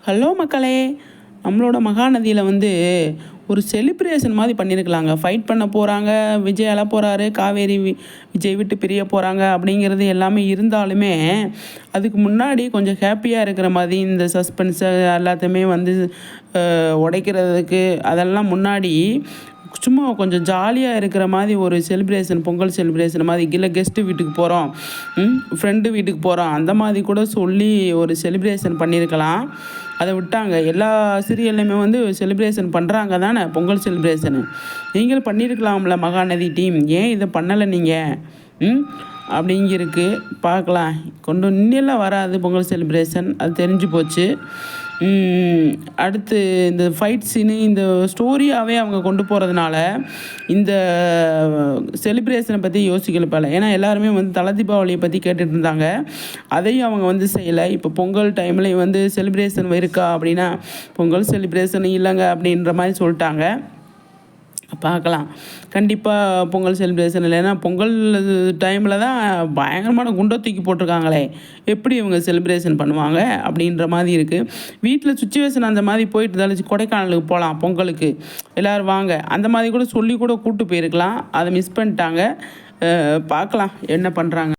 Hello மக்களே, நம்மளோட மகாநதியில் ஒரு செலிப்ரேஷன் மாதிரி பண்ணியிருக்கலாங்க. ஃபைட் பண்ண போகிறாங்க, விஜய் அழ போகிறாரு, காவேரி விஜய் விட்டு பிரிய போகிறாங்க அப்படிங்கிறது எல்லாமே இருந்தாலுமே, அதுக்கு முன்னாடி கொஞ்சம் ஹாப்பியாக இருக்கிற மாதிரி இந்த சஸ்பென்ஸை எல்லாத்தையுமே உடைக்கிறதுக்கு அதெல்லாம் முன்னாடி சும்மா கொஞ்சம் ஜாலியாக இருக்கிற மாதிரி ஒரு செலிப்ரேஷன், பொங்கல் செலிப்ரேஷன் மாதிரி இல்லை கெஸ்ட்டு வீட்டுக்கு போகிறோம், ஃப்ரெண்டு வீட்டுக்கு போகிறோம், அந்த மாதிரி கூட சொல்லி ஒரு செலிப்ரேஷன் பண்ணியிருக்கலாம். அதை விட்டாங்க. எல்லா சீரியல்லையுமே செலிப்ரேஷன் பண்ணுறாங்க தானே பொங்கல் செலிப்ரேஷனு. நீங்களும் பண்ணியிருக்கலாம்ல மகாநதி டீம், ஏன் இதை பண்ணலை நீங்கள்? அப்படிங்கிருக்கு. பார்க்கலாம். இன்னெல்லாம் வராது பொங்கல் செலிப்ரேஷன், அது தெரிஞ்சு போச்சு. அடுத்து இந்த ஃபைட் சீனு இந்த ஸ்டோரியாகவே அவங்க கொண்டு போகிறதுனால இந்த செலிப்ரேஷனை பற்றி யோசிக்கல போல. ஏன்னா எல்லாருமே தலை தீபாவளியை பற்றி கேட்டுட்டு இருந்தாங்க. அதையும் அவங்க செய்யலை. இப்போ பொங்கல் டைமில் செலிப்ரேஷன் இருக்கா அப்படின்னா பொங்கல் செலிப்ரேஷன் இல்லைங்க அப்படின்ற மாதிரி சொல்லிட்டாங்க. பார்க்கலாம். கண்டிப்பாக பொங்கல் செலிப்ரேஷன் இல்லை. ஏன்னா பொங்கல் டைமில் தான் பயங்கரமான குண்டை தூக்கி போட்டிருக்காங்களே, எப்படி இவங்க செலிப்ரேஷன் பண்ணுவாங்க அப்படின்ற மாதிரி இருக்குது. வீட்டில் சுச்சுவேஷன் அந்த மாதிரி போயிட்டு இருந்தாலும் கொடைக்கானலுக்கு போகலாம் பொங்கலுக்கு, எல்லோரும் வாங்க அந்த மாதிரி கூட சொல்லி கூட கூப்பிட்டு போயிருக்கலாம். அதை மிஸ் பண்ணிட்டாங்க. பார்க்கலாம் என்ன பண்ணுறாங்க.